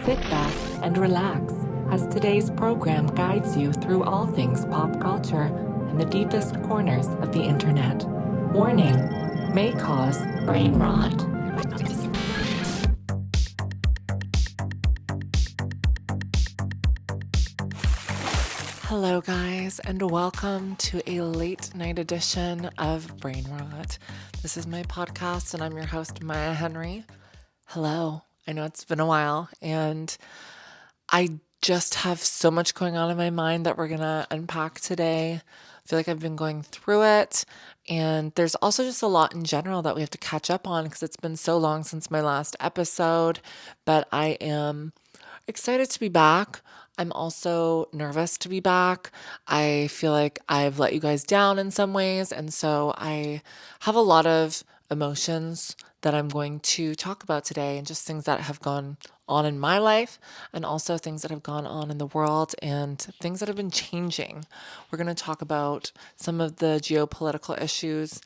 Sit back and relax as today's program guides you through all things pop culture and the deepest corners of the internet. Warning: may cause brain rot. Hello, guys, and welcome to a late night edition of Brain Rot. This is my podcast, and I'm your host, Maya Henry. Hello. I know it's been a while, and I just have so much going on in my mind that we're going to unpack today. I feel like I've been going through it, and there's also just a lot in general that we have to catch up on because it's been so long since my last episode, but I am excited to be back. I'm also nervous to be back. I feel like I've let you guys down in some ways, and so I have a lot of emotions that I'm going to talk about today, and just things that have gone on in my life, and also things that have gone on in the world, and things that have been changing. We're going to talk about some of the geopolitical issues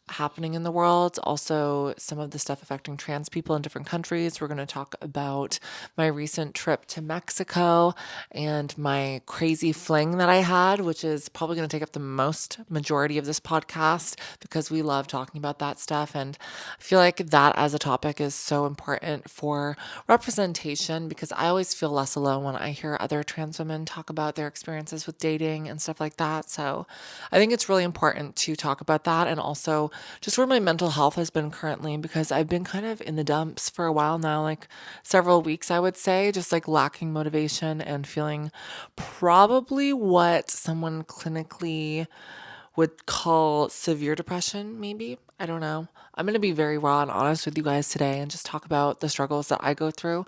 happening in the world, also some of the stuff affecting trans people in different countries. We're going to talk about my recent trip to Mexico and my crazy fling that I had, which is probably going to take up the most majority of this podcast because we love talking about that stuff. And I feel like that as a topic is so important for representation because I always feel less alone when I hear other trans women talk about their experiences with dating and stuff like that. So I think it's really important to talk about that, and also just where my mental health has been currently, because I've been kind of in the dumps for a while now, like several weeks, I would say, just like lacking motivation and feeling probably what someone clinically would call severe depression, maybe. I don't know. I'm going to be very raw and honest with you guys today and just talk about the struggles that I go through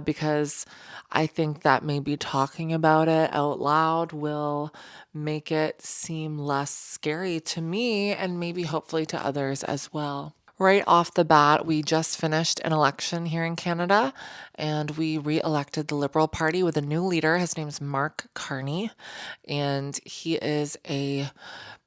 because I think that maybe talking about it out loud will make it seem less scary to me and maybe hopefully to others as well. Right off the bat, we just finished an election here in Canada and we re-elected the Liberal Party with a new leader. His name's Mark Carney, and he is a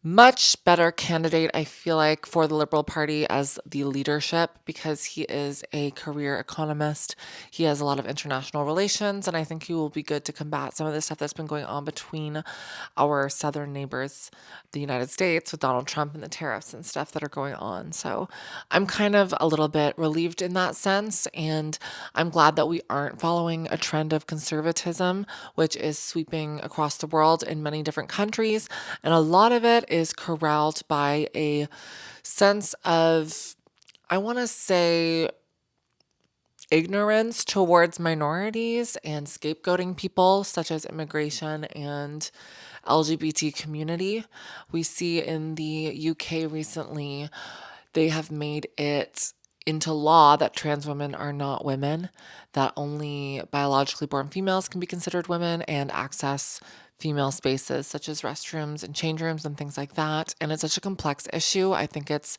much better candidate, I feel like, for the Liberal Party as the leadership because he is a career economist. He has a lot of international relations, and I think he will be good to combat some of the stuff that's been going on between our southern neighbors, the United States, with Donald Trump and the tariffs and stuff that are going on. So I'm kind of a little bit relieved in that sense, and I'm glad that we aren't following a trend of conservatism, which is sweeping across the world in many different countries. And a lot of it is corralled by a sense of, I want to say, ignorance towards minorities and scapegoating people such as immigration and LGBT community. We see in the UK recently, they have made it into law that trans women are not women, that only biologically born females can be considered women and access female spaces such as restrooms and change rooms and things like that. And it's such a complex issue. I think it's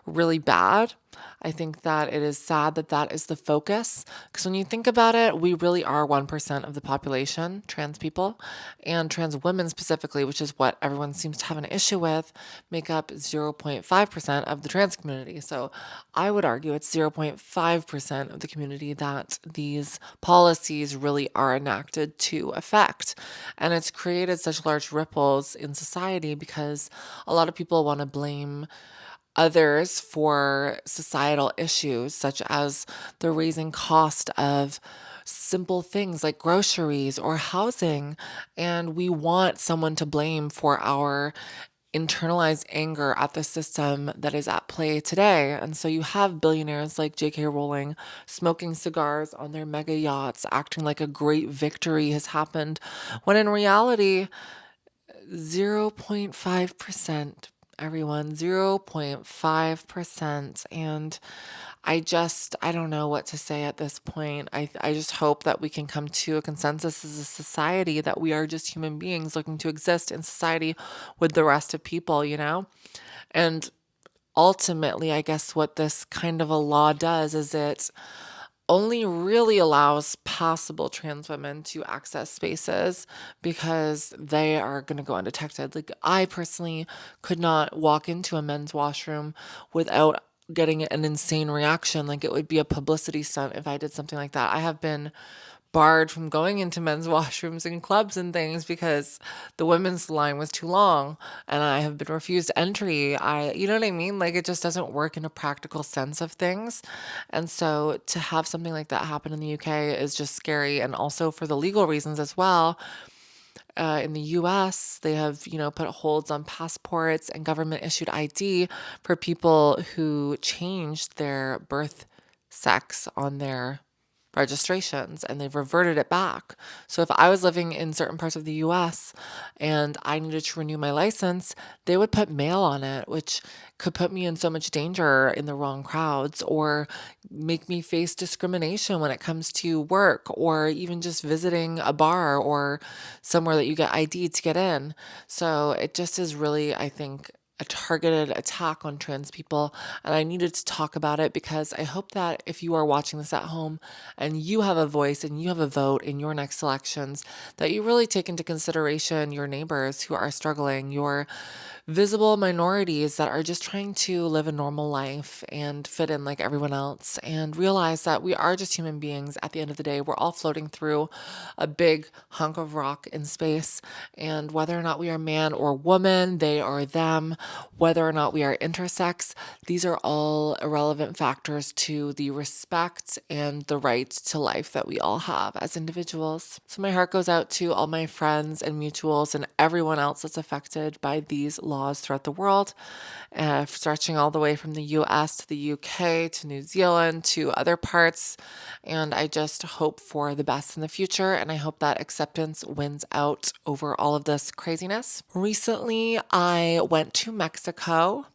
really bad. I think that it is sad that that is the focus. Because when you think about it, we really are 1% of the population, trans people, and trans women specifically, which is what everyone seems to have an issue with, make up 0.5% of the trans community. So I would argue it's 0.5% of the community that these policies really are enacted to affect. And it's created such large ripples in society because a lot of people want to blame others for societal issues, such as the raising cost of simple things like groceries or housing. And we want someone to blame for our internalized anger at the system that is at play today. And so you have billionaires like J.K. Rowling smoking cigars on their mega yachts, acting like a great victory has happened, when in reality, 0.5%, everyone, 0.5%. And I don't know what to say at this point. I just hope that we can come to a consensus as a society that we are just human beings looking to exist in society with the rest of people, you know? And ultimately, I guess what this kind of a law does is it only really allows possible trans women to access spaces because they are going to go undetected. Like, I personally could not walk into a men's washroom without getting an insane reaction. Like, it would be a publicity stunt if I did something like that. I have been barred from going into men's washrooms and clubs and things because the women's line was too long and I have been refused entry. You know what I mean? Like it just doesn't work in a practical sense of things. And so to have something like that happen in the UK is just scary. And also for the legal reasons as well. In the US, they have, put holds on passports and government issued ID for people who changed their birth sex on their registrations and they've reverted it back. So if I was living in certain parts of the US and I needed to renew my license, they would put male on it, which could put me in so much danger in the wrong crowds or make me face discrimination when it comes to work or even just visiting a bar or somewhere that you get ID to get in. So it just is really, I think, a targeted attack on trans people. And I needed to talk about it because I hope that if you are watching this at home and you have a voice and you have a vote in your next elections, that you really take into consideration your neighbors who are struggling, your visible minorities that are just trying to live a normal life and fit in like everyone else and realize that we are just human beings at the end of the day. We're all floating through a big hunk of rock in space. And whether or not we are man or woman, they or them, whether or not we are intersex, these are all irrelevant factors to the respect and the right to life that we all have as individuals. So my heart goes out to all my friends and mutuals and everyone else that's affected by these laws throughout the world, stretching all the way from the US to the UK to New Zealand to other parts. And I just hope for the best in the future. And I hope that acceptance wins out over all of this craziness. Recently, I went to Mexico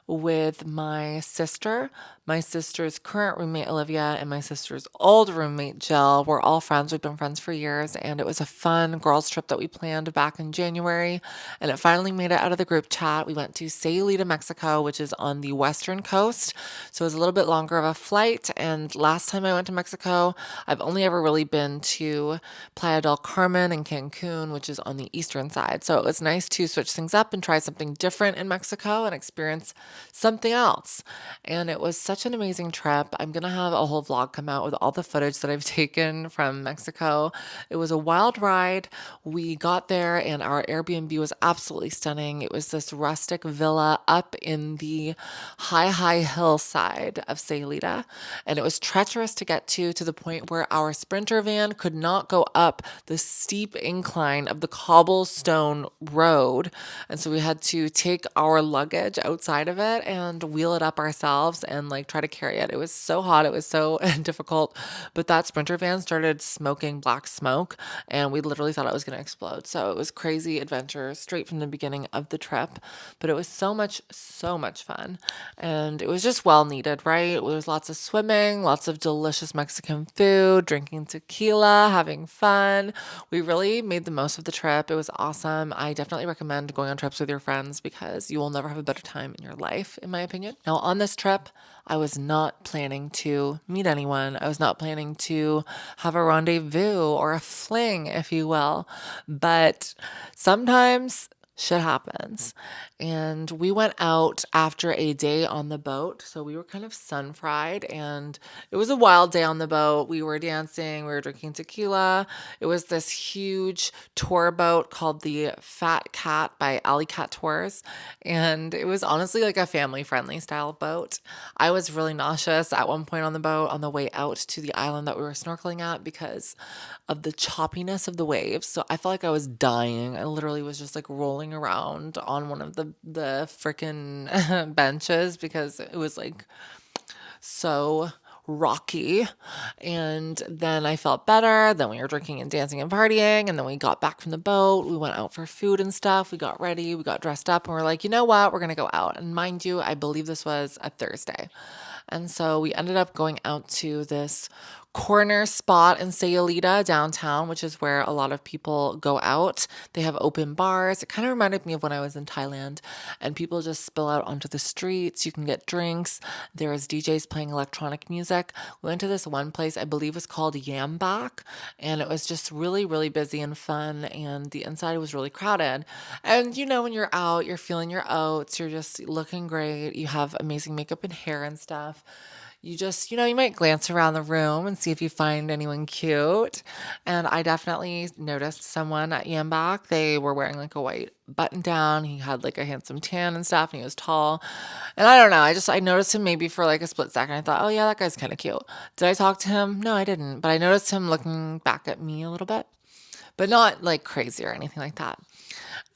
with my sister, my sister's current roommate Olivia, and my sister's old roommate Jill. We're all friends. We've been friends for years, and it was a fun girls' trip that we planned back in January. And it finally made it out of the group chat. We went to Sayulita, Mexico, which is on the western coast. So it was a little bit longer of a flight. And last time I went to Mexico, I've only ever really been to Playa del Carmen and Cancun, which is on the eastern side. So it was nice to switch things up and try something different in Mexico and experience something else. And it was such an amazing trip. I'm going to have a whole vlog come out with all the footage that I've taken from Mexico. It was a wild ride. We got there and our Airbnb was absolutely stunning. It was this rustic villa up in the high hillside of Sayulita. And it was treacherous to get to the point where our Sprinter van could not go up the steep incline of the cobblestone road. And so we had to take our luggage outside of it and wheel it up ourselves and like try to carry it. It was so hot. It was so difficult. But that Sprinter van started smoking black smoke and we literally thought it was going to explode. So it was crazy adventure straight from the beginning of the trip. But it was so much fun. And it was just well needed, right? There was lots of swimming, lots of delicious Mexican food, drinking tequila, having fun. We really made the most of the trip. It was awesome. I definitely recommend going on trips with your friends because you will never have a better time in your life, in my opinion. Now, on this trip, I was not planning to meet anyone. I was not planning to have a rendezvous or a fling, if you will. But sometimes shit happens. And we went out after a day on the boat. So we were kind of sun fried and it was a wild day on the boat. We were dancing, we were drinking tequila. It was this huge tour boat called the Fat Cat by Alley Cat Tours. And it was honestly like a family friendly style boat. I was really nauseous at one point on the boat on the way out to the island that we were snorkeling at because of the choppiness of the waves. So I felt like I was dying. I literally was just like rolling around on one of the freaking benches because it was like so rocky. And then I felt better. Then we were drinking and dancing and partying. And then we got back from the boat. We went out for food and stuff. We got ready. We got dressed up and we're like, you know what? We're going to go out. And mind you, I believe this was a Thursday. And so we ended up going out to this corner spot in Sayulita downtown, which is where a lot of people go out. They have open bars. It kind of reminded me of when I was in Thailand and people just spill out onto the streets. You can get drinks. There's DJs playing electronic music. We went to this one place, I believe was called Yambak, and it was just really, really busy and fun. And the inside was really crowded. And you know, when you're out, you're feeling your oats, you're just looking great. You have amazing makeup and hair and stuff. you just, you might glance around the room and see if you find anyone cute. And I definitely noticed someone at Yambach. They were wearing like a white button down. He had like a handsome tan and stuff, and he was tall. And I don't know, I noticed him maybe for like a split second. I thought, oh yeah, that guy's kind of cute. Did I talk to him? No, I didn't. But I noticed him looking back at me a little bit, but not like crazy or anything like that.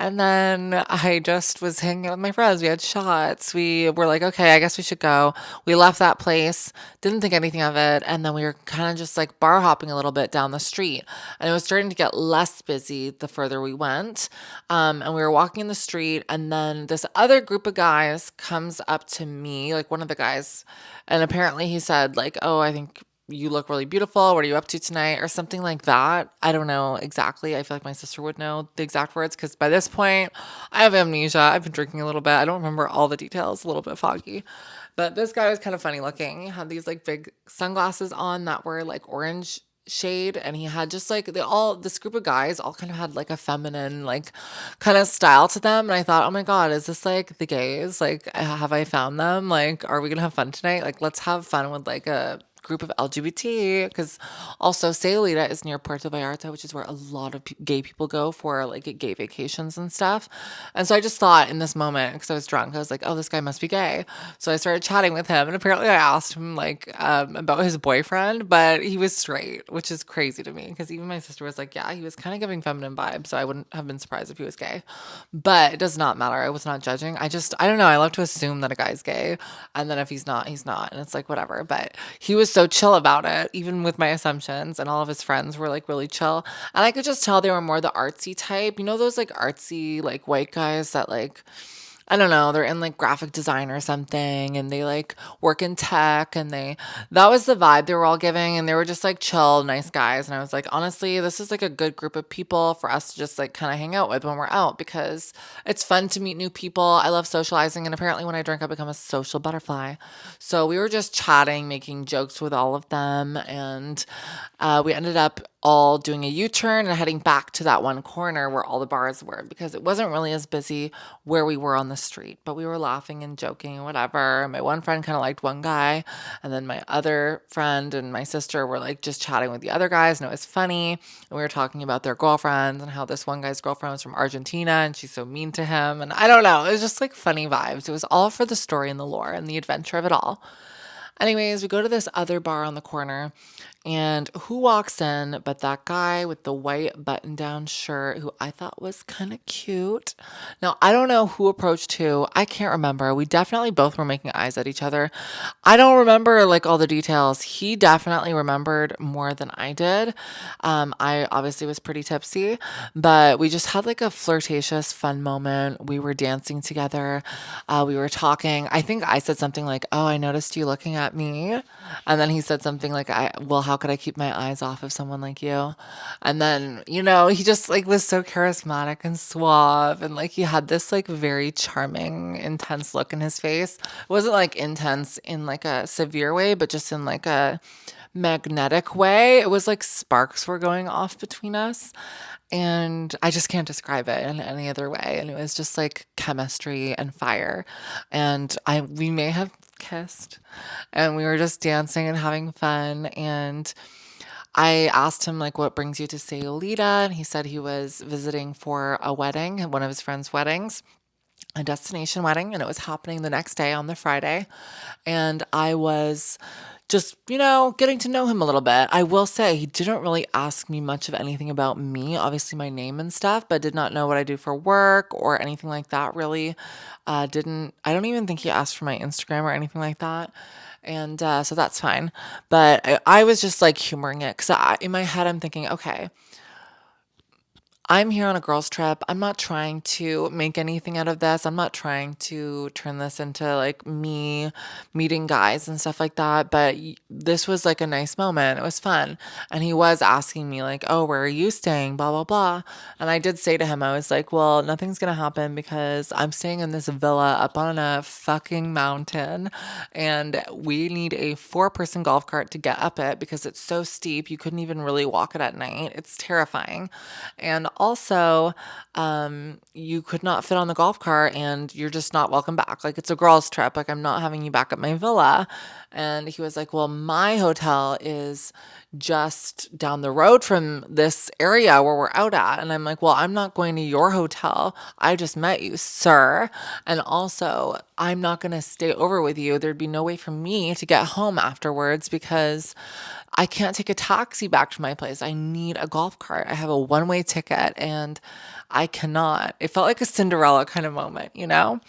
And then I just was hanging out with my friends. We had shots. We were like, okay, I guess we should go. We left that place, didn't think anything of it. And then we were kind of just like bar hopping a little bit down the street. And it was starting to get less busy the further we went. And we were walking in the street. And then this other group of guys comes up to me, like one of the guys. And apparently he said, like, oh, I think you look really beautiful. What are you up to tonight? Or something like that. I don't know exactly. I feel like my sister would know the exact words because by this point, I have amnesia. I've been drinking a little bit. I don't remember all the details, a little bit foggy. But this guy was kind of funny looking. He had these like big sunglasses on that were like orange shade, and he had just like this group of guys all kind of had like a feminine like kind of style to them. And I thought, oh my god, is this like the gays? Like, have I found them? Like, are we gonna have fun tonight? Like, let's have fun with like a group of LGBT, because also Sayulita is near Puerto Vallarta, which is where a lot of gay people go for like gay vacations and stuff. And so I just thought in this moment, because I was drunk, I was like, oh, this guy must be gay. So I started chatting with him, and apparently I asked him like about his boyfriend, but he was straight, which is crazy to me because even my sister was like, yeah, he was kind of giving feminine vibes, so I wouldn't have been surprised if he was gay. But it does not matter. I was not judging. I don't know. I love to assume that a guy's gay, and then if he's not, he's not, and it's like whatever. But he was so chill about it, even with my assumptions, and all of his friends were like really chill, and I could just tell they were more the artsy type. You know those like artsy like white guys that like I don't know, they're in like graphic design or something, and they like work in tech, and that was the vibe they were all giving, and they were just like chill, nice guys. And I was like, honestly, this is like a good group of people for us to just like kind of hang out with when we're out, because it's fun to meet new people. I love socializing, and apparently when I drink, I become a social butterfly. So we were just chatting, making jokes with all of them, and we ended up all doing a U-turn and heading back to that one corner where all the bars were, because it wasn't really as busy where we were on the street, but we were laughing and joking and whatever. My one friend kind of liked one guy, and then my other friend and my sister were like just chatting with the other guys, and it was funny. And we were talking about their girlfriends and how this one guy's girlfriend was from Argentina and she's so mean to him. And I don't know, it was just like funny vibes. It was all for the story and the lore and the adventure of it all. Anyways, we go to this other bar on the corner, and who walks in but that guy with the white button down shirt who I thought was kind of cute. Now, I don't know who approached who. I can't remember. We definitely both were making eyes at each other. I don't remember like all the details. He definitely remembered more than I did. I obviously was pretty tipsy, but we just had like a flirtatious, fun moment. We were dancing together. We were talking. I think I said something like, oh, I noticed you looking at me. And then he said something like, well, how could I keep my eyes off of someone like you? And then, he just like was so charismatic and suave. And like he had this like very charming, intense look in his face. It wasn't like intense in like a severe way, but just in like a magnetic way. It was like sparks were going off between us. And I just can't describe it in any other way. And it was just like chemistry and fire. And we may have kissed, and we were just dancing and having fun. And I asked him like, what brings you to Sayulita? And he said he was visiting for a wedding, one of his friends' weddings, a destination wedding, and it was happening the next day on the Friday. And I was just, getting to know him a little bit. I will say he didn't really ask me much of anything about me, obviously my name and stuff, but did not know what I do for work or anything like that really. I don't even think he asked for my Instagram or anything like that. And so that's fine. But I was just like humoring it because in my head, I'm thinking, okay, I'm here on a girls' trip. I'm not trying to make anything out of this. I'm not trying to turn this into like me meeting guys and stuff like that. But this was like a nice moment. It was fun. And he was asking me, like, oh, where are you staying? Blah, blah, blah. And I did say to him, I was like, well, nothing's going to happen because I'm staying in this villa up on a fucking mountain. And we need a 4-person golf cart to get up it because it's so steep. You couldn't even really walk it at night. It's terrifying. And also, you could not fit on the golf cart and you're just not welcome back. Like, it's a girls' trip. Like, I'm not having you back at my villa. And he was like, well, my hotel is just down the road from this area where we're out at. And I'm like, well, I'm not going to your hotel. I just met you, sir. And also, I'm not going to stay over with you. There'd be no way for me to get home afterwards because I can't take a taxi back to my place. I need a golf cart. I have a one-way ticket and I cannot. It felt like a Cinderella kind of moment, you know?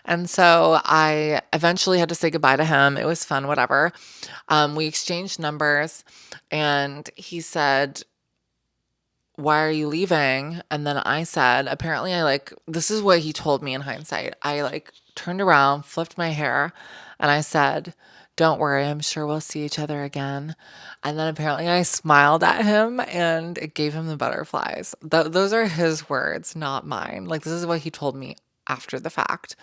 And so I eventually had to say goodbye to him. It was fun, whatever. We exchanged numbers and he said, why are you leaving? And then I said, apparently this is what he told me in hindsight. I turned around, flipped my hair, and I said, don't worry, I'm sure we'll see each other again. And then apparently I smiled at him and it gave him the butterflies. Those are his words, not mine. Like, this is what he told me after the fact.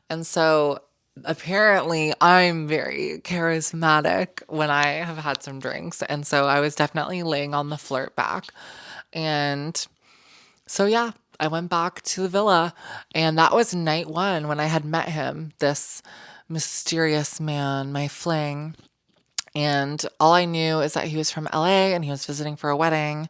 And so apparently I'm very charismatic when I have had some drinks. And so I was definitely laying on the flirt back. And so, yeah, I went back to the villa. And that was night one when I had met him, this mysterious man, my fling. And all I knew is that he was from LA and he was visiting for a wedding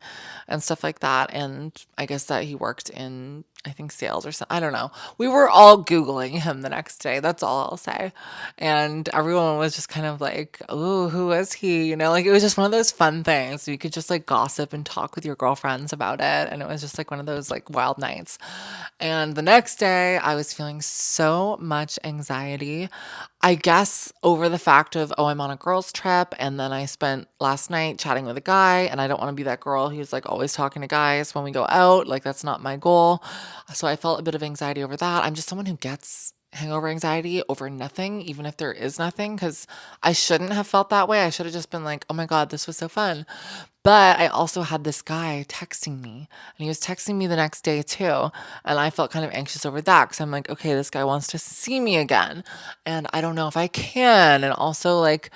and stuff like that. And I guess that he worked in, I think, sales or something. I don't know. We were all Googling him the next day. That's all I'll say. And everyone was just kind of like, oh, who is he? You know, like, it was just one of those fun things. You could just like gossip and talk with your girlfriends about it. And it was just like one of those like wild nights. And the next day, I was feeling so much anxiety. I guess over the fact of, oh, I'm on a girls' trip. And then I spent last night chatting with a guy. And I don't want to be that girl who's like always talking to guys when we go out. Like, that's not my goal. So I felt a bit of anxiety over that. I'm just someone who gets hangover anxiety over nothing, even if there is nothing, because I shouldn't have felt that way. I should have just been like, oh my God, this was so fun. But I also had this guy texting me, and he was texting me the next day too. And I felt kind of anxious over that because I'm like, okay, this guy wants to see me again. And I don't know if I can. And also, like,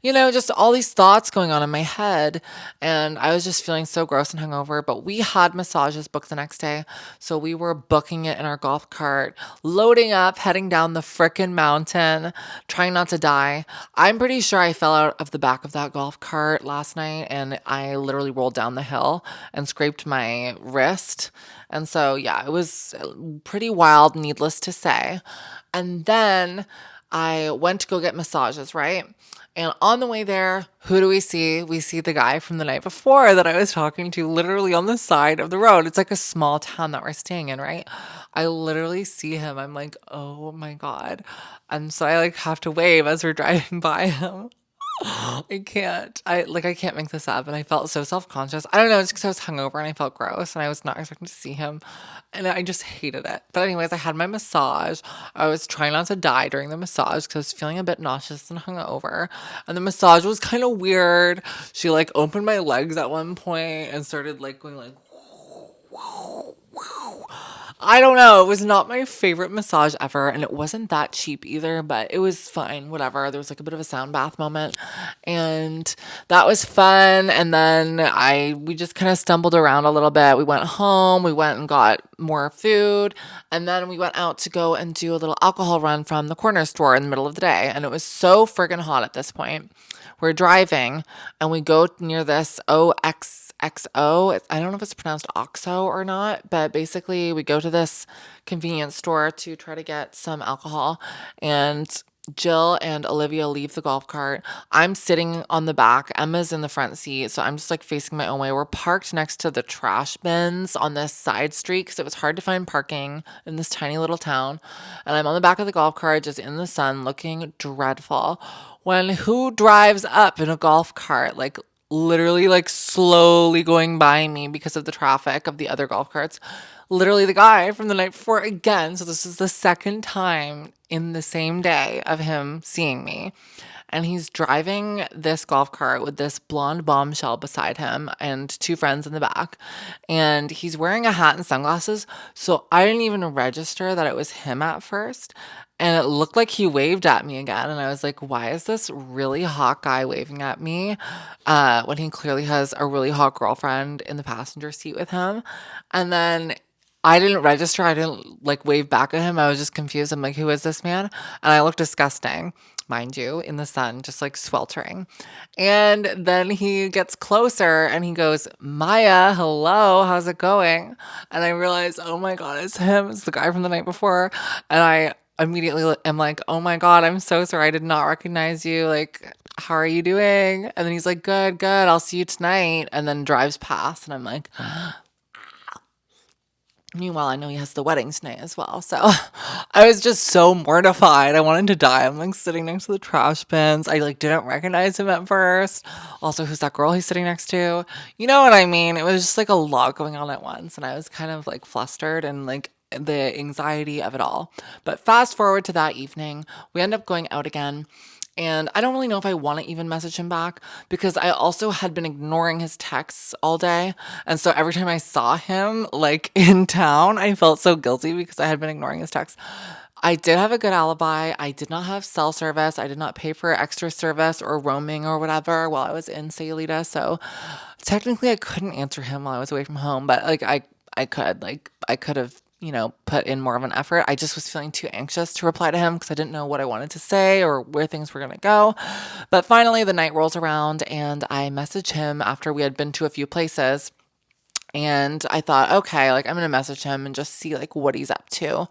just all these thoughts going on in my head. And I was just feeling so gross and hungover. But we had massages booked the next day. So we were booking it in our golf cart, loading up, heading down the frickin' mountain, trying not to die. I'm pretty sure I fell out of the back of that golf cart last night and I literally rolled down the hill and scraped my wrist. And so, yeah, it was pretty wild, needless to say. And then I went to go get massages, right? And on the way there, who do we see? We see the guy from the night before that I was talking to literally on the side of the road. It's like a small town that we're staying in, right? I literally see him. I'm like, oh my God. And so I have to wave as we're driving by him. I can't. I can't make this up. And I felt so self-conscious. I don't know, it's because I was hungover and I felt gross and I was not expecting to see him. And I just hated it. But anyways, I had my massage. I was trying not to die during the massage because I was feeling a bit nauseous and hungover. And the massage was kind of weird. She opened my legs at one point and started going I don't know. It was not my favorite massage ever, and it wasn't that cheap either, but it was fine. Whatever. There was a bit of a sound bath moment, and that was fun. And then we just kind of stumbled around a little bit. We went home. We went and got more food, and then we went out to go and do a little alcohol run from the corner store in the middle of the day. And it was so friggin' hot at this point. We're driving, and we go near this OXXO. I don't know if it's pronounced OXO or not, but basically we go to this convenience store to try to get some alcohol. And Jill and Olivia leave the golf cart. I'm sitting on the back. Emma's in the front seat. So I'm just facing my own way. We're parked next to the trash bins on this side street because it was hard to find parking in this tiny little town. And I'm on the back of the golf cart just in the sun looking dreadful. When who drives up in a golf cart? Literally slowly going by me because of the traffic of the other golf carts. Literally the guy from the night before again. So this is the second time in the same day of him seeing me. and he's driving this golf cart with this blonde bombshell beside him and two friends in the back. And he's wearing a hat and sunglasses. So I didn't even register that it was him at first. And it looked like he waved at me again. And I was like, why is this really hot guy waving at me when he clearly has a really hot girlfriend in the passenger seat with him? And then I didn't register. I didn't like wave back at him. I was just confused. I'm like, who is this man? And I looked disgusting, mind you, in the sun, just like sweltering. And then he gets closer and he goes, Maya, hello, how's it going? And I realized, oh my God, it's him. It's the guy from the night before. And I immediately am like, oh my God, I'm so sorry. I did not recognize you. Like, how are you doing? And then he's like, good, good. I'll see you tonight. And then drives past. And I'm like, meanwhile, I know he has the wedding tonight as well. So I was just so mortified. I wanted to die. I'm like sitting next to the trash bins. I like didn't recognize him at first. Also, who's that girl he's sitting next to? You know what I mean? It was just like a lot going on at once. And I was kind of like flustered and like the anxiety of it all. But fast forward to that evening, we end up going out again. And I don't really know if I want to even message him back because I also had been ignoring his texts all day. And so every time I saw him like in town, I felt so guilty because I had been ignoring his texts. I did have a good alibi. I did not have cell service. I did not pay for extra service or roaming or whatever while I was in Sayulita. So technically I couldn't answer him while I was away from home, but like I could have, put in more of an effort. I just was feeling too anxious to reply to him because I didn't know what I wanted to say or where things were going to go. But finally, the night rolls around and I message him after we had been to a few places. And I thought, okay, like I'm going to message him and just see like what he's up to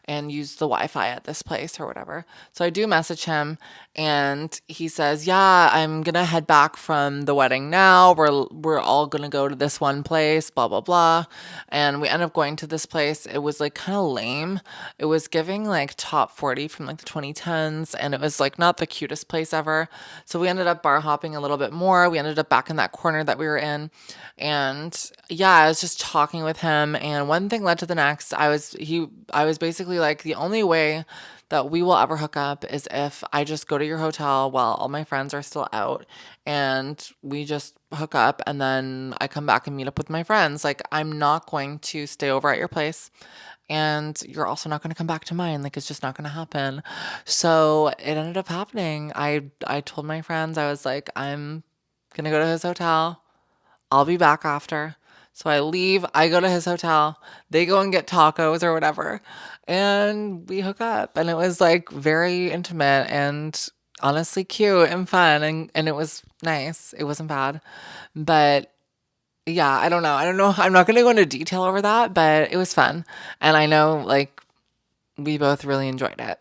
and use the Wi-Fi at this place or whatever. So I do message him and he says, "Yeah, I'm going to head back from the wedding now. We're all going to go to this one place, blah blah blah." And we end up going to this place. It was like kind of lame. It was giving like top 40 from like the 2010s and it was like not the cutest place ever. So we ended up bar hopping a little bit more. We ended up back in that corner that we were in. And yeah, I was just talking with him and one thing led to the next. I was basically like, the only way that we will ever hook up is if I just go to your hotel while all my friends are still out and we just hook up and then I come back and meet up with my friends. Like, I'm not going to stay over at your place and you're also not going to come back to mine. Like, it's just not going to happen. So it ended up happening. I told my friends, I was like, I'm going to go to his hotel. I'll be back after. So I leave, I go to his hotel, they go and get tacos or whatever, and we hook up. And it was like very intimate and honestly cute and fun and it was nice. It wasn't bad. But yeah, I don't know. I don't know. I'm not gonna go into detail over that, but it was fun. And I know like we both really enjoyed it.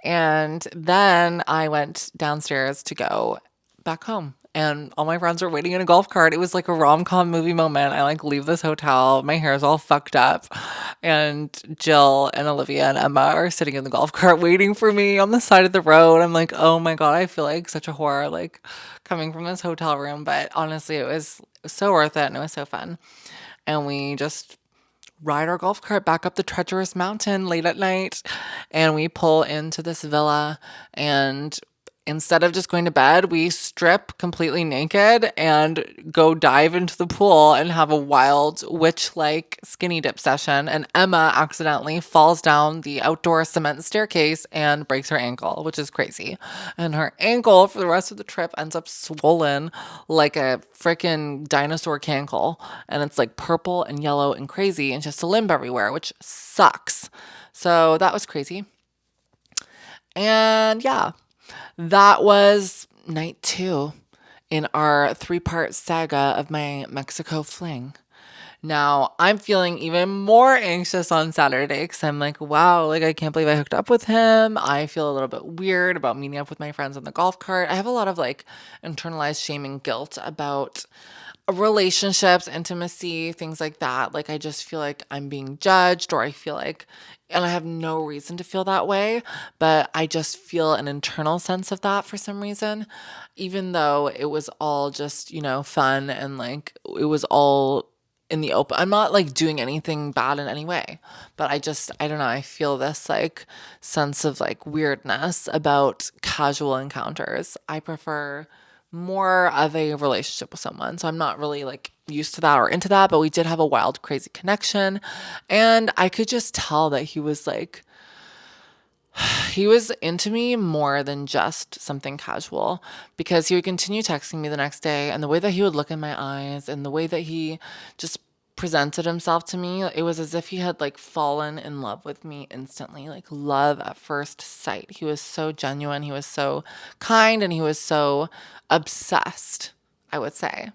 And then I went downstairs to go back home. And all my friends were waiting in a golf cart. It was like a rom-com movie moment. I like leave this hotel. My hair is all fucked up. And Jill and Olivia and Emma are sitting in the golf cart waiting for me on the side of the road. I'm like, oh my God, I feel like such a whore, like coming from this hotel room. But honestly, it was so worth it and it was so fun. And we just ride our golf cart back up the treacherous mountain late at night and we pull into this villa and instead of just going to bed, we strip completely naked and go dive into the pool and have a wild witch-like skinny dip session. And Emma accidentally falls down the outdoor cement staircase and breaks her ankle, which is crazy. And her ankle for the rest of the trip ends up swollen like a freaking dinosaur cankle. And it's like purple and yellow and crazy and just a limb everywhere, which sucks. So that was crazy. And yeah. That was night 2 in our 3-part saga of my Mexico fling. Now, I'm feeling even more anxious on Saturday because I'm like, wow, like I can't believe I hooked up with him. I feel a little bit weird about meeting up with my friends on the golf cart. I have a lot of like internalized shame and guilt about relationships, intimacy, things like that. Like I just feel like I'm being judged or I feel like, and I have no reason to feel that way, but I just feel an internal sense of that for some reason, even though it was all just, fun and like it was all in the open. I'm not like doing anything bad in any way, but I don't know, I feel this like sense of like weirdness about casual encounters. I prefer more of a relationship with someone. So I'm not really like used to that or into that, but we did have a wild, crazy connection. And I could just tell that he was into me more than just something casual, because he would continue texting me the next day, and the way that he would look in my eyes and the way that he just presented himself to me, it was as if he had like fallen in love with me instantly, like love at first sight. He was so genuine, he was so kind, and he was so obsessed, I would say.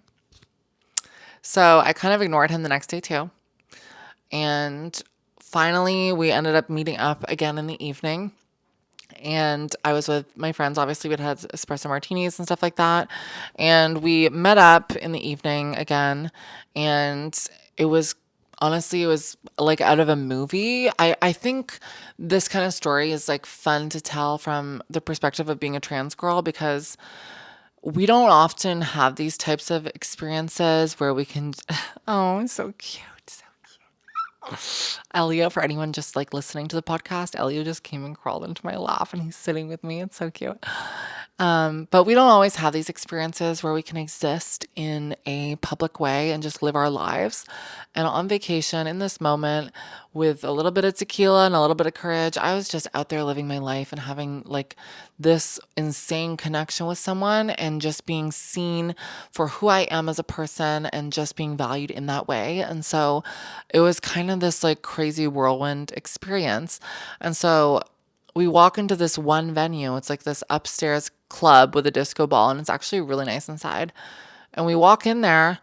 So I kind of ignored him the next day too. And finally, we ended up meeting up again in the evening. And I was with my friends. Obviously, we'd had espresso martinis and stuff like that. And we met up in the evening again. And it was honestly, it was like out of a movie. I think this kind of story is like fun to tell from the perspective of being a trans girl, because we don't often have these types of experiences where we can, oh, so cute. So Elio, for anyone just like listening to the podcast, Elio just came and crawled into my lap and he's sitting with me. It's so cute. But we don't always have these experiences where we can exist in a public way and just live our lives. And on vacation in this moment, with a little bit of tequila and a little bit of courage, I was just out there living my life and having like this insane connection with someone and just being seen for who I am as a person and just being valued in that way. And so it was kind of this like crazy whirlwind experience. And so we walk into this one venue. It's like this upstairs club with a disco ball, and it's actually really nice inside. And we walk in there,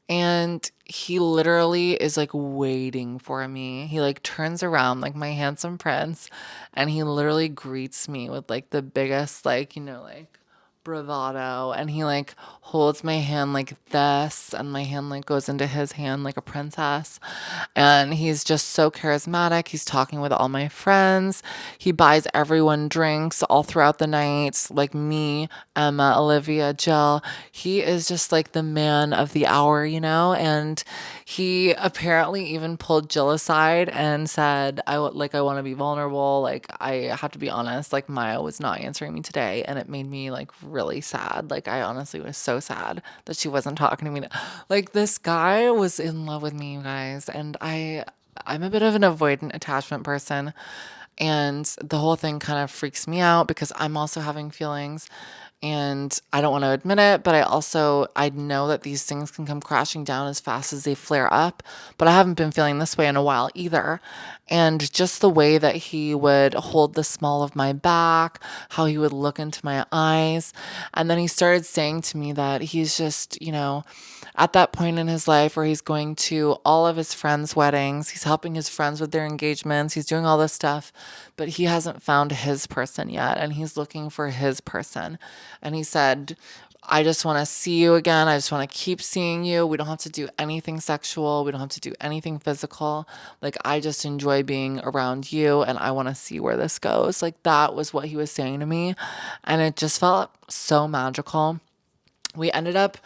and he literally is like waiting for me. He like turns around like my handsome prince, and he literally greets me with like the biggest, like, like bravado, and he like holds my hand like this, and my hand like goes into his hand like a princess, and he's just so charismatic. He's talking with all my friends. He buys everyone drinks all throughout the night, like me, Emma, Olivia, Jill. He is just like the man of the hour, and he apparently even pulled Jill aside and said, I want to be vulnerable, like I have to be honest, like Maya was not answering me today, and it made me like really sad. Like I honestly was so sad that she wasn't talking to me. Like this guy was in love with me, you guys, and I'm a bit of an avoidant attachment person, and the whole thing kind of freaks me out because I'm also having feelings, and I don't want to admit it, but I know that these things can come crashing down as fast as they flare up, but I haven't been feeling this way in a while either. And just the way that he would hold the small of my back, how he would look into my eyes, and then he started saying to me that he's just, at that point in his life where he's going to all of his friends' weddings, he's helping his friends with their engagements, he's doing all this stuff, but he hasn't found his person yet, and he's looking for his person. And he said, I just want to see you again. I just want to keep seeing you. We don't have to do anything sexual. We don't have to do anything physical. Like, I just enjoy being around you, and I want to see where this goes. Like, that was what he was saying to me. And it just felt so magical. We ended up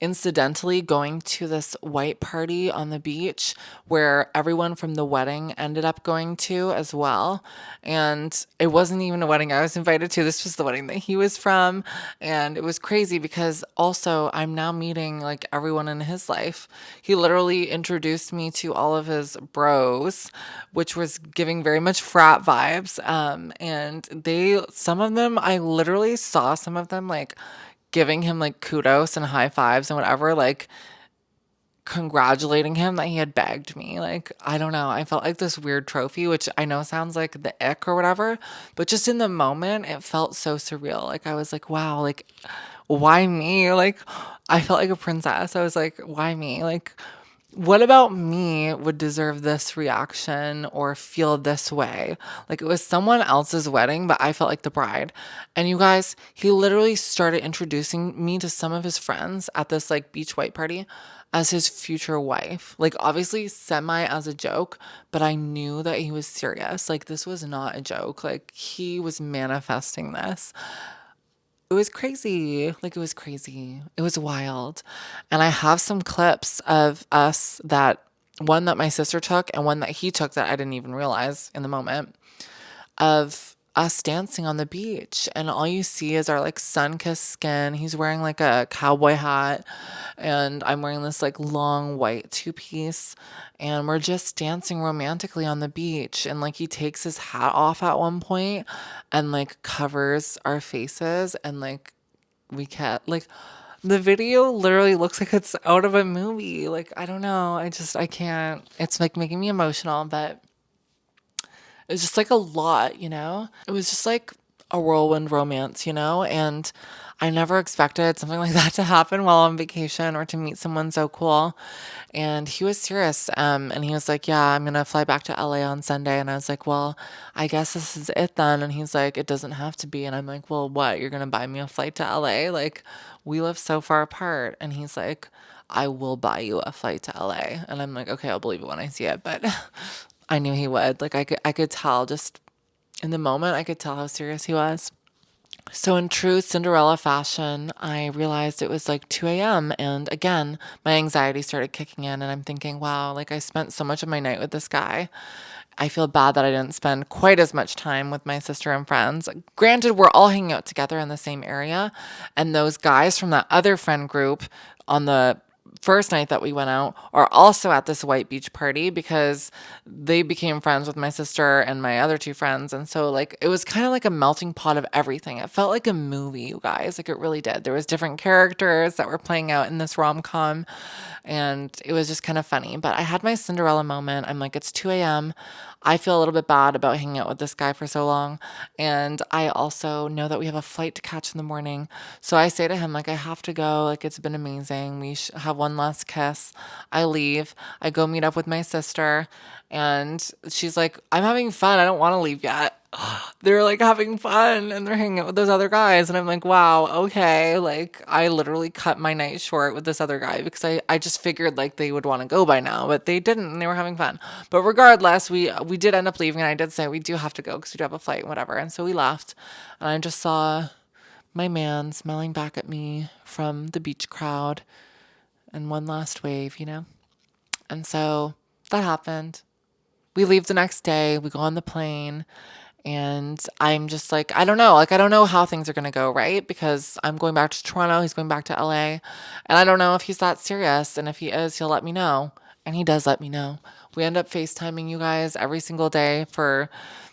incidentally going to this white party on the beach where everyone from the wedding ended up going to as well. And it wasn't even a wedding I was invited to. This was the wedding that he was from. And it was crazy because also I'm now meeting like everyone in his life. He literally introduced me to all of his bros, which was giving very much frat vibes. And some of them, I literally saw some of them like giving him like kudos and high fives and whatever, like congratulating him that he had bagged me. Like, I don't know. I felt like this weird trophy, which I know sounds like the ick or whatever, but just in the moment, it felt so surreal. Like, I was like, wow, like, why me? Like, I felt like a princess. I was like, why me? Like, what about me would deserve this reaction or feel this way? Like it was someone else's wedding, but I felt like the bride. And you guys, he literally started introducing me to some of his friends at this like beach white party as his future wife. Like obviously semi as a joke, but I knew that he was serious. Like this was not a joke. Like he was manifesting this. it was crazy. Like, it was crazy. It was wild. And I have some clips of us that one that my sister took and one that he took that I didn't even realize in the moment of us dancing on the beach. And all you see is our like sun-kissed skin. He's wearing like a cowboy hat, and I'm wearing this like long white two-piece. And we're just dancing romantically on the beach. And like he takes his hat off at one point and like covers our faces. And like we can't, like, the video literally looks like it's out of a movie. Like, I don't know. I can't. It's like making me emotional, but it was just like a lot, you know? It was just like a whirlwind romance, you know? And I never expected something like that to happen while on vacation or to meet someone so cool. And he was serious. And he was like, yeah, I'm going to fly back to LA on Sunday. And I was like, well, I guess this is it then. And he's like, it doesn't have to be. And I'm like, well, what? You're going to buy me a flight to LA? Like, we live so far apart. And he's like, I will buy you a flight to LA. And I'm like, okay, I'll believe it when I see it. But I knew he would. Like, I could tell just in the moment, I could tell how serious he was. So, in true Cinderella fashion, I realized it was like 2 a.m. And again, my anxiety started kicking in. And I'm thinking, wow, like I spent so much of my night with this guy. I feel bad that I didn't spend quite as much time with my sister and friends. Granted, we're all hanging out together in the same area. And those guys from that other friend group on the first night that we went out are also at this white beach party because they became friends with my sister and my other two friends. And so like it was kind of like a melting pot of everything. It felt like a movie, you guys. Like it really did. There was different characters that were playing out in this rom-com, and it was just kind of funny. But I had my Cinderella moment. I'm like, it's 2 a.m. I feel a little bit bad about hanging out with this guy for so long. And I also know that we have a flight to catch in the morning. So I say to him, like, I have to go. Like, it's been amazing. We have one last kiss. I leave. I go meet up with my sister. And she's like, I'm having fun. I don't want to leave yet. They're like having fun and they're hanging out with those other guys. And I'm like, wow, okay. Like, I literally cut my night short with this other guy because I just figured like they would want to go by now, but they didn't and they were having fun. But regardless, we did end up leaving, and I did say we do have to go because we do have a flight and whatever. And so we left, and I just saw my man smiling back at me from the beach crowd and one last wave, you know? And so that happened. We leave the next day, we go on the plane, and I'm just like, I don't know. Like, I don't know how things are going to go, right? Because I'm going back to Toronto. He's going back to LA. And I don't know if he's that serious. And if he is, he'll let me know. And he does let me know. We end up FaceTiming you guys every single day for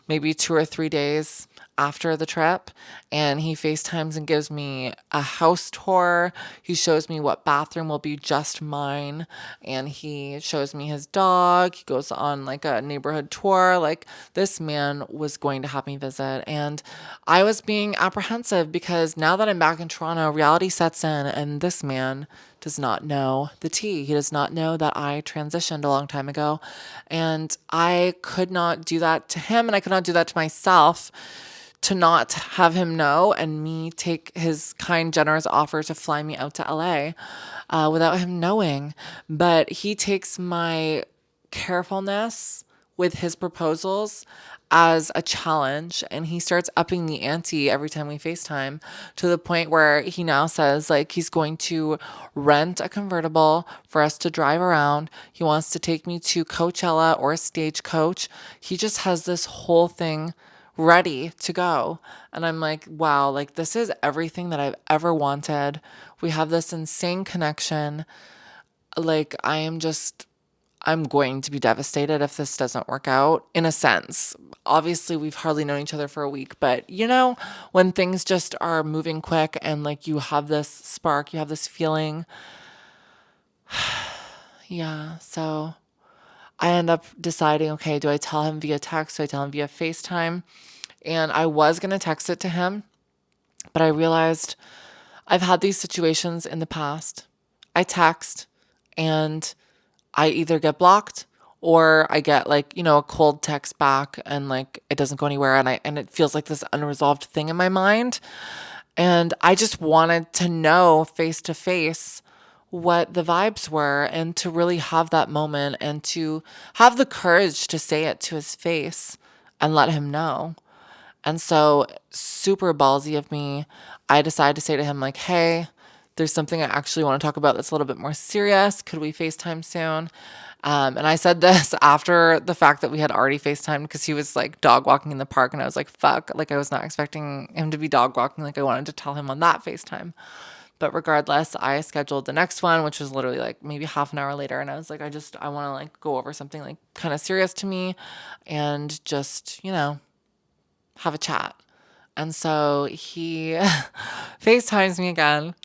maybe 2 or 3 days after the trip. And he FaceTimes and gives me a house tour. He shows me what bathroom will be just mine. And he shows me his dog. He goes on like a neighborhood tour. Like, this man was going to have me visit. And I was being apprehensive because now that I'm back in Toronto, reality sets in, and this man does not know the tea. He does not know that I transitioned a long time ago. And I could not do that to him, and I could not do that to myself, to not have him know and me take his kind, generous offer to fly me out to LA without him knowing. But he takes my carefulness with his proposals as a challenge, and he starts upping the ante every time we FaceTime, to the point where he now says like he's going to rent a convertible for us to drive around. He wants to take me to Coachella or Stagecoach. He just has this whole thing ready to go. And I'm like, wow, like this is everything that I've ever wanted. We have this insane connection. Like, I'm going to be devastated if this doesn't work out, in a sense. Obviously, we've hardly known each other for a week, but you know, when things just are moving quick and like you have this spark, you have this feeling. Yeah, so I end up deciding, okay, do I tell him via text? Do I tell him via FaceTime? And I was going to text it to him, but I realized I've had these situations in the past. I text and I either get blocked or I get like, you know, a cold text back and like it doesn't go anywhere, and it feels like this unresolved thing in my mind. And I just wanted to know face to face what the vibes were, and to really have that moment and to have the courage to say it to his face and let him know. And so, super ballsy of me, I decided to say to him, like, hey, there's something I actually want to talk about that's a little bit more serious. Could we FaceTime soon? And I said this after the fact that we had already FaceTimed because he was like dog walking in the park. And I was like, fuck, like I was not expecting him to be dog walking. Like I wanted to tell him on that FaceTime. But regardless, I scheduled the next one, which was literally like maybe half an hour later. And I was like, I want to like go over something like kind of serious to me and just, have a chat. And so he FaceTimes me again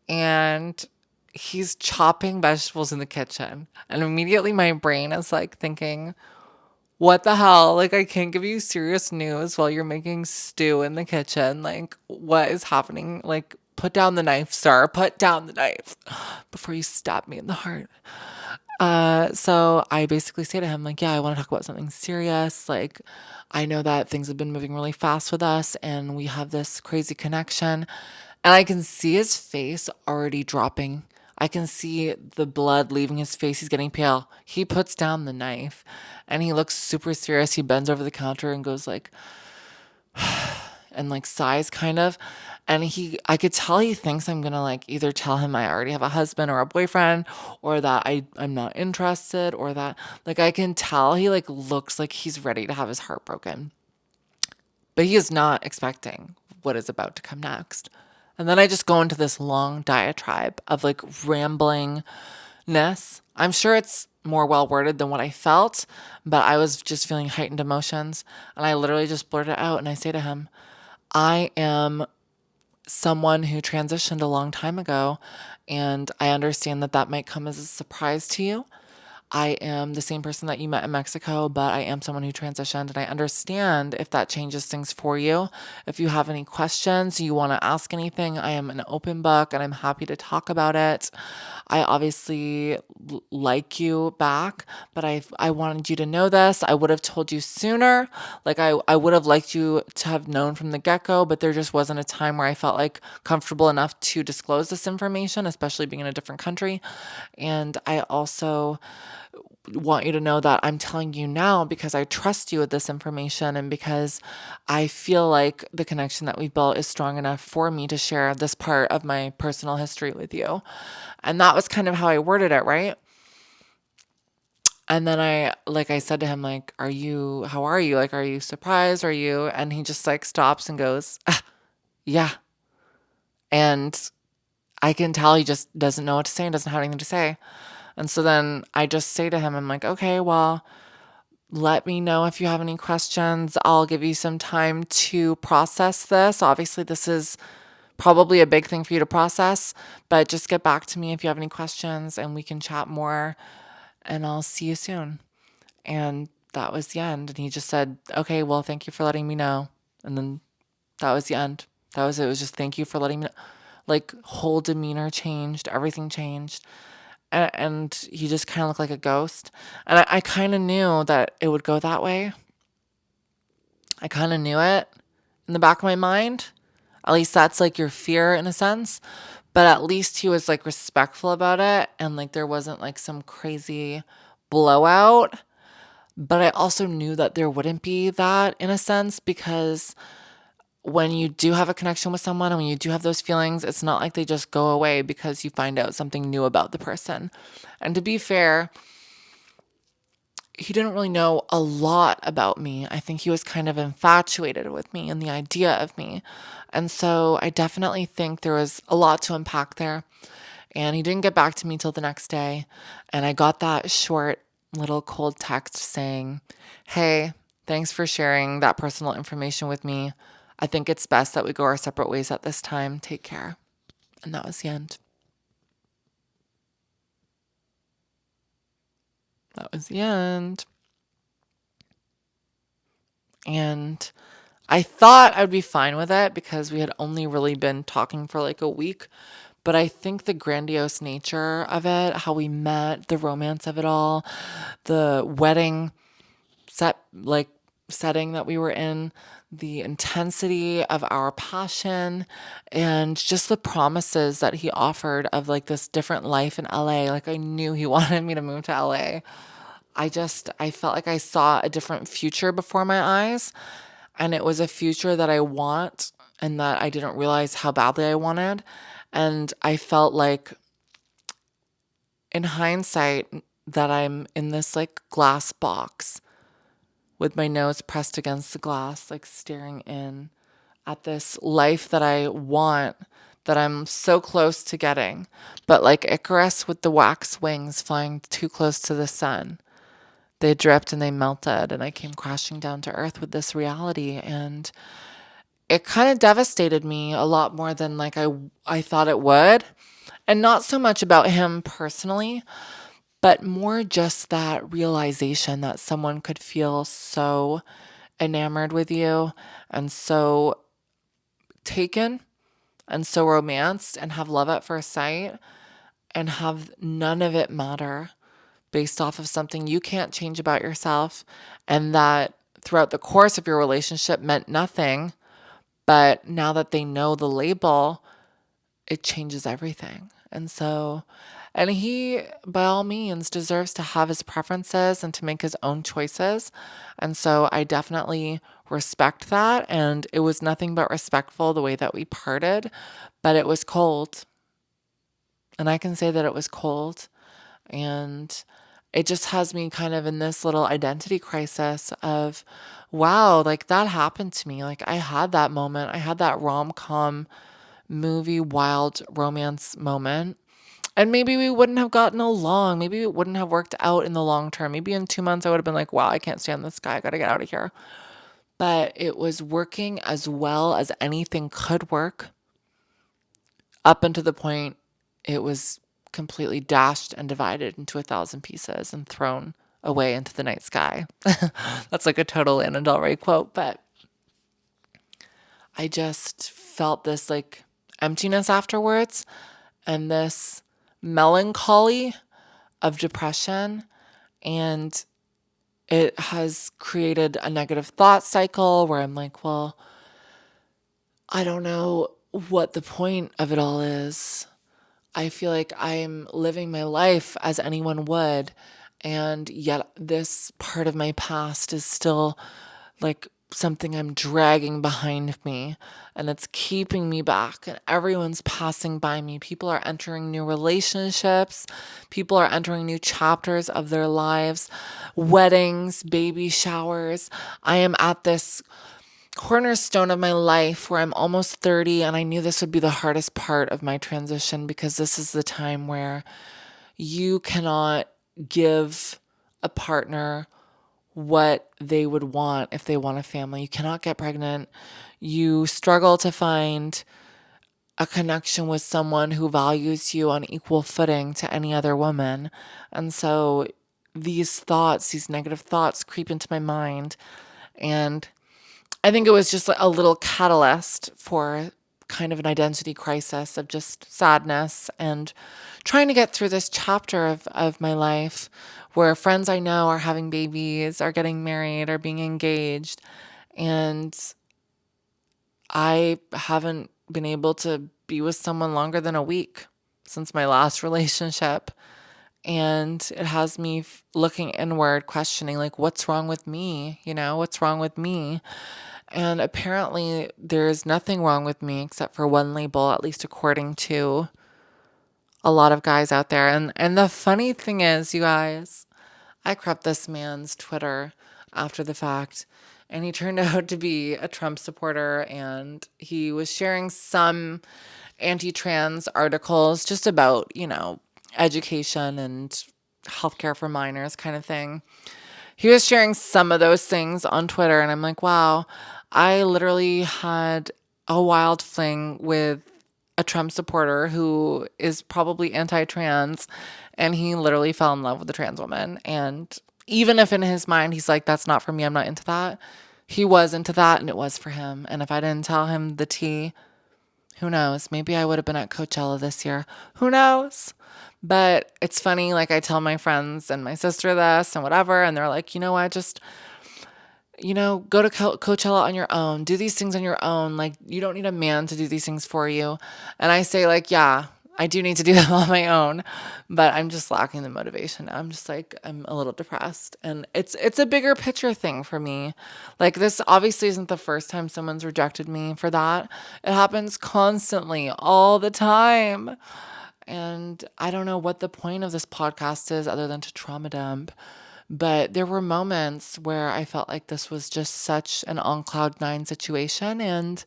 and he's chopping vegetables in the kitchen. And immediately my brain is like thinking, what the hell? Like, I can't give you serious news while you're making stew in the kitchen. Like, what is happening? Like, put down the knife, sir. Put down the knife before you stab me in the heart. So I basically say to him, like, yeah, I want to talk about something serious. Like, I know that things have been moving really fast with us and we have this crazy connection. And I can see his face already dropping. I can see the blood leaving his face. He's getting pale. He puts down the knife and he looks super serious. He bends over the counter and goes like, and like sighs kind of. And I could tell he thinks I'm gonna like either tell him I already have a husband or a boyfriend, or that I'm not interested, or that like I can tell he like looks like he's ready to have his heart broken. But he is not expecting what is about to come next. And then I just go into this long diatribe of like ramblingness. I'm sure it's more well worded than what I felt, but I was just feeling heightened emotions. And I literally just blurted out and I say to him, I am someone who transitioned a long time ago, and I understand that that might come as a surprise to you. I am the same person that you met in Mexico, but I am someone who transitioned, and I understand if that changes things for you. If you have any questions, you want to ask anything, I am an open book and I'm happy to talk about it. I obviously like you back, but I wanted you to know this. I would have told you sooner. Like I would have liked you to have known from the get-go, but there just wasn't a time where I felt like comfortable enough to disclose this information, especially being in a different country. And I also want you to know that I'm telling you now because I trust you with this information and because I feel like the connection that we've built is strong enough for me to share this part of my personal history with you. And that was kind of how I worded it, right? And then I said to him, like, how are you? Like, are you surprised? Are you? And he just like stops and goes, yeah. And I can tell he just doesn't know what to say and doesn't have anything to say. And so then I just say to him, I'm like, okay, well, let me know if you have any questions. I'll give you some time to process this. Obviously, this is probably a big thing for you to process, but just get back to me if you have any questions and we can chat more and I'll see you soon. And that was the end. And he just said, okay, well, thank you for letting me know. And then that was the end. That was it. It was just thank you for letting me know. Like, whole demeanor changed, everything changed. And he just kind of looked like a ghost. And I kind of knew that it would go that way. I kind of knew it in the back of my mind. At least that's like your fear in a sense. But at least he was like respectful about it. And like there wasn't like some crazy blowout. But I also knew that there wouldn't be that in a sense because when you do have a connection with someone and when you do have those feelings, it's not like they just go away because you find out something new about the person. And to be fair, he didn't really know a lot about me. I think he was kind of infatuated with me and the idea of me. And so I definitely think there was a lot to unpack there. And he didn't get back to me till the next day. And I got that short little cold text saying, hey, thanks for sharing that personal information with me. I think it's best that we go our separate ways at this time. Take care. And that was the end. That was the end. And I thought I'd be fine with it because we had only really been talking for like a week. But I think the grandiose nature of it, how we met, the romance of it all, the wedding setting that we were in, the intensity of our passion, and just the promises that he offered of like this different life in LA. Like I knew he wanted me to move to LA. I felt like I saw a different future before my eyes. And it was a future that I want and that I didn't realize how badly I wanted. And I felt like, in hindsight, that I'm in this like glass box with my nose pressed against the glass, like staring in at this life that I want, that I'm so close to getting. But like Icarus with the wax wings flying too close to the sun, they dripped and they melted, and I came crashing down to earth with this reality. And it kind of devastated me a lot more than like I thought it would. And not so much about him personally, but more just that realization that someone could feel so enamored with you and so taken and so romanced and have love at first sight and have none of it matter based off of something you can't change about yourself, and that throughout the course of your relationship meant nothing. But now that they know the label, it changes everything. And he, by all means, deserves to have his preferences and to make his own choices. And so I definitely respect that. And it was nothing but respectful the way that we parted, but it was cold. And I can say that it was cold. And it just has me kind of in this little identity crisis of, wow, like that happened to me. Like I had that moment. I had that rom-com movie wild romance moment. And maybe we wouldn't have gotten along. Maybe it wouldn't have worked out in the long term. Maybe in 2 months I would have been like, wow, I can't stand this guy. I got to get out of here. But it was working as well as anything could work up until the point it was completely dashed and divided into 1,000 pieces and thrown away into the night sky. That's like a total Lana Del Rey quote, but I just felt this like emptiness afterwards and this melancholy of depression. And it has created a negative thought cycle where I'm like, well, I don't know what the point of it all is. I feel like I'm living my life as anyone would. And yet, this part of my past is still like something I'm dragging behind me, and it's keeping me back. And everyone's passing by me. People are entering new relationships, people are entering new chapters of their lives, weddings, baby showers. I am at this cornerstone of my life where I'm almost 30, and I knew this would be the hardest part of my transition because this is the time where you cannot give a partner what they would want if they want a family. You cannot get pregnant. You struggle to find a connection with someone who values you on equal footing to any other woman. And so these thoughts, these negative thoughts creep into my mind. And I think it was just a little catalyst for kind of an identity crisis of just sadness and trying to get through this chapter of my life where friends I know are having babies, are getting married, are being engaged. And I haven't been able to be with someone longer than a week since my last relationship. And it has me looking inward, questioning, like, what's wrong with me? What's wrong with me? And apparently there's nothing wrong with me except for one label, at least according to a lot of guys out there. And the funny thing is, you guys, I crept this man's Twitter after the fact, and he turned out to be a Trump supporter, and he was sharing some anti-trans articles just about, education and healthcare for minors kind of thing. He was sharing some of those things on Twitter, and I'm like, wow, I literally had a wild fling with a Trump supporter who is probably anti-trans, and he literally fell in love with a trans woman. And even if in his mind he's like, that's not for me, I'm not into that, he was into that, and it was for him. And if I didn't tell him the tea, who knows? Maybe I would have been at Coachella this year. Who knows? But it's funny, like I tell my friends and my sister this and whatever, and they're like, you know what, just, go to Coachella on your own. Do these things on your own. Like, you don't need a man to do these things for you. And I say, like, yeah, I do need to do them on my own, but I'm just lacking the motivation. I'm just like I'm a little depressed, and it's a bigger picture thing for me. Like this obviously isn't the first time someone's rejected me for that. It happens constantly, all the time. And I don't know what the point of this podcast is other than to trauma dump. But there were moments where I felt like this was just such an on cloud nine situation. And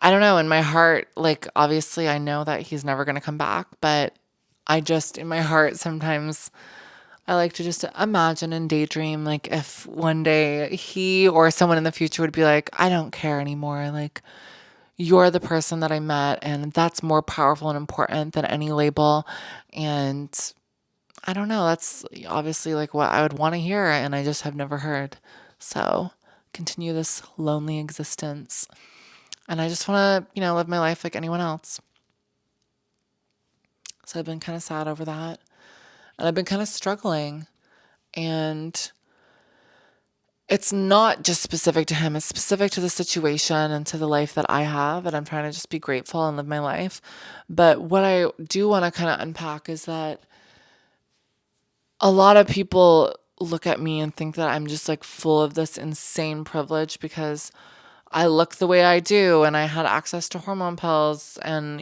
I don't know, in my heart, like obviously I know that he's never going to come back, but I just, in my heart, sometimes I like to just imagine and daydream like if one day he or someone in the future would be like, I don't care anymore. Like, you're the person that I met, and that's more powerful and important than any label. And I don't know, that's obviously like what I would want to hear, and I just have never heard. So, continue this lonely existence. And I just want to, live my life like anyone else. So, I've been kind of sad over that. And I've been kind of struggling. And it's not just specific to him, it's specific to the situation and to the life that I have. And I'm trying to just be grateful and live my life. But what I do want to kind of unpack is that a lot of people look at me and think that I'm just like full of this insane privilege because I look the way I do and I had access to hormone pills. And,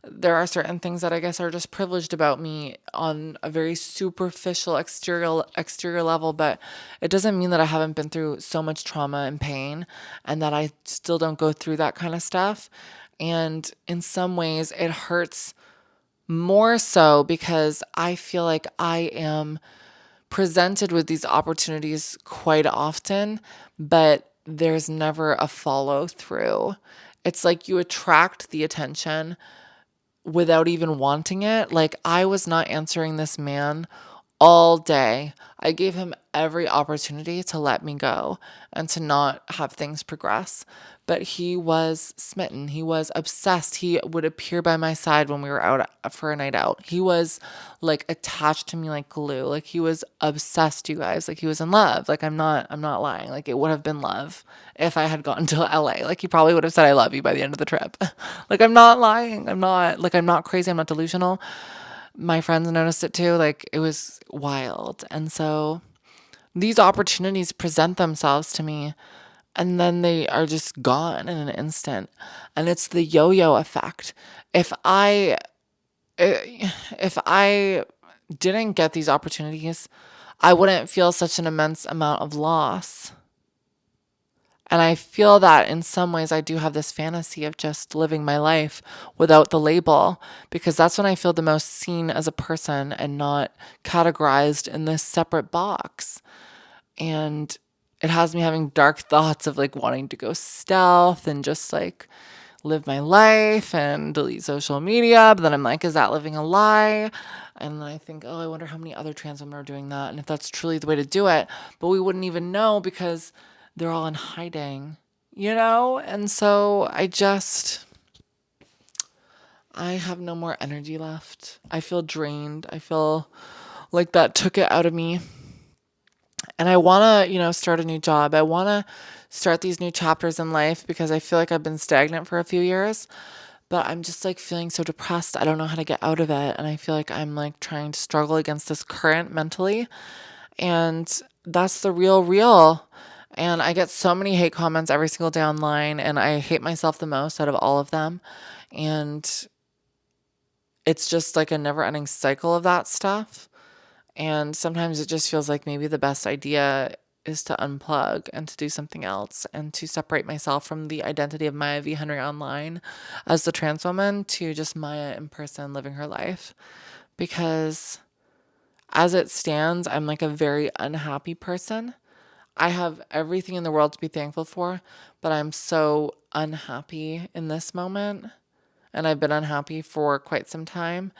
there are certain things that I guess are just privileged about me on a very superficial exterior level, but it doesn't mean that I haven't been through so much trauma and pain and that I still don't go through that kind of stuff. And in some ways it hurts more so because I feel like I am presented with these opportunities quite often, but there's never a follow through. It's like you attract the attention without even wanting it. Like, I was not answering this man all day. I gave him every opportunity to let me go and to not have things progress. But he was smitten. He was obsessed. He would appear by my side when we were out for a night out. He was like attached to me like glue. Like, he was obsessed, you guys. Like, he was in love. Like, I'm not lying. Like, it would have been love if I had gotten to LA. Like, he probably would have said I love you by the end of the trip. Like, I'm not lying. I'm not crazy. I'm not delusional. My friends noticed it too. Like, it was wild. And so these opportunities present themselves to me and then they are just gone in an instant. And it's the yo-yo effect. If I didn't get these opportunities, I wouldn't feel such an immense amount of loss. And I feel that in some ways I do have this fantasy of just living my life without the label, because that's when I feel the most seen as a person and not categorized in this separate box. And it has me having dark thoughts of like wanting to go stealth and just like live my life and delete social media. But then I'm like, is that living a lie? And then I think, oh, I wonder how many other trans women are doing that and if that's truly the way to do it. But we wouldn't even know because they're all in hiding, And so I have no more energy left. I feel drained. I feel like that took it out of me. And I want to, start a new job. I want to start these new chapters in life because I feel like I've been stagnant for a few years, but I'm just like feeling so depressed. I don't know how to get out of it. And I feel like I'm like trying to struggle against this current mentally. And that's the real. And I get so many hate comments every single day online, and I hate myself the most out of all of them. And it's just like a never ending cycle of that stuff. And sometimes it just feels like maybe the best idea is to unplug and to do something else and to separate myself from the identity of Maya V. Henry online as the trans woman to just Maya in person living her life. Because as it stands, I'm like a very unhappy person. I have everything in the world to be thankful for, but I'm so unhappy in this moment. And I've been unhappy for quite some time.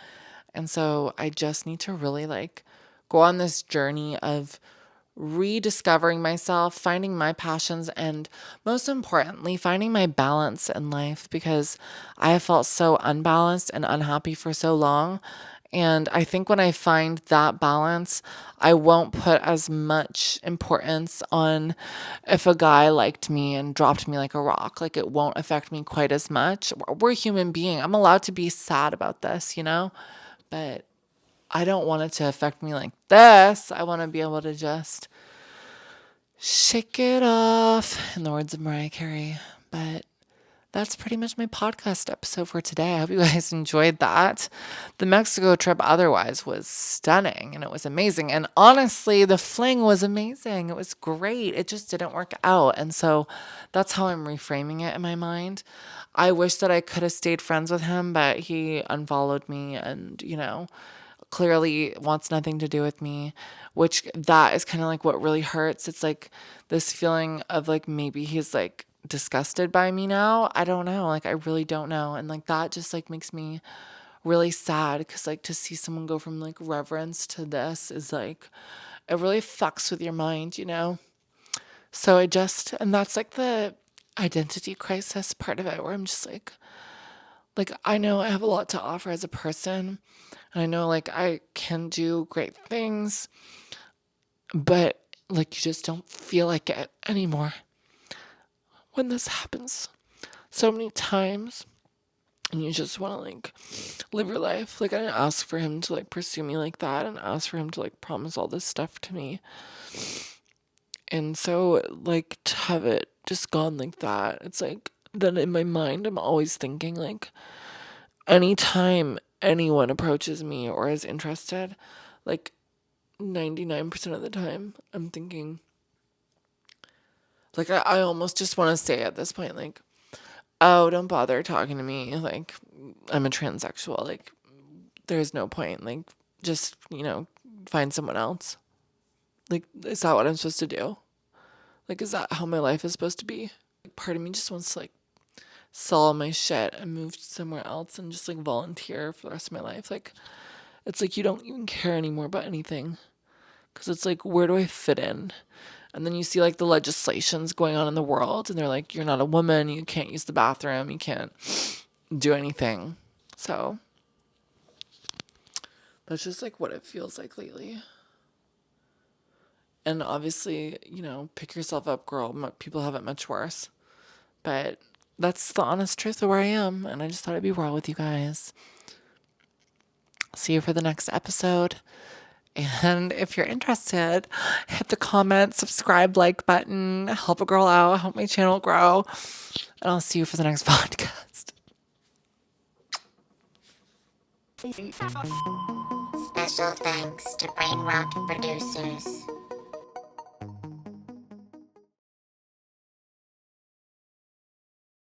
And so I just need to really like go on this journey of rediscovering myself, finding my passions, and most importantly, finding my balance in life, because I have felt so unbalanced and unhappy for so long. And I think when I find that balance, I won't put as much importance on if a guy liked me and dropped me like a rock. Like, it won't affect me quite as much. We're a human being. I'm allowed to be sad about this, But I don't want it to affect me like this. I want to be able to just shake it off, in the words of Mariah Carey. But that's pretty much my podcast episode for today. I hope you guys enjoyed that. The Mexico trip otherwise was stunning and it was amazing. And honestly, the fling was amazing. It was great. It just didn't work out. And so that's how I'm reframing it in my mind. I wish that I could have stayed friends with him, but he unfollowed me and, clearly wants nothing to do with me, which that is kind of like what really hurts. It's like this feeling of like maybe he's like disgusted by me now. I don't know. Like, I really don't know. And like that just like makes me really sad because like to see someone go from like reverence to this is like, it really fucks with your mind. So and that's like the identity crisis part of it where I'm just like I know I have a lot to offer as a person. And I know like I can do great things, but like you just don't feel like it anymore when this happens so many times. And you just want to like live your life. Like, I didn't ask for him to like pursue me like that and ask for him to like promise all this stuff to me. And so like to have it just gone like that, it's like then in my mind I'm always thinking like anytime anyone approaches me or is interested, like 99% of the time I'm thinking like I almost just want to say at this point like, oh, don't bother talking to me, like I'm a transsexual, like there's no point, like just find someone else. Like, is that what I'm supposed to do? Like, is that how my life is supposed to be? Like, part of me just wants to like sell all my shit and move somewhere else and just like volunteer for the rest of my life. Like, it's like you don't even care anymore about anything because it's like, where do I fit in? And then you see like the legislations going on in the world and they're like, you're not a woman, you can't use the bathroom, you can't do anything. So that's just like what it feels like lately. And obviously, pick yourself up, girl. People have it much worse. But that's the honest truth of where I am. And I just thought I'd be raw with you guys. See you for the next episode. And if you're interested, hit the comment, subscribe, like button, help a girl out, help my channel grow. And I'll see you for the next podcast. Special thanks to Brain Rock Producers.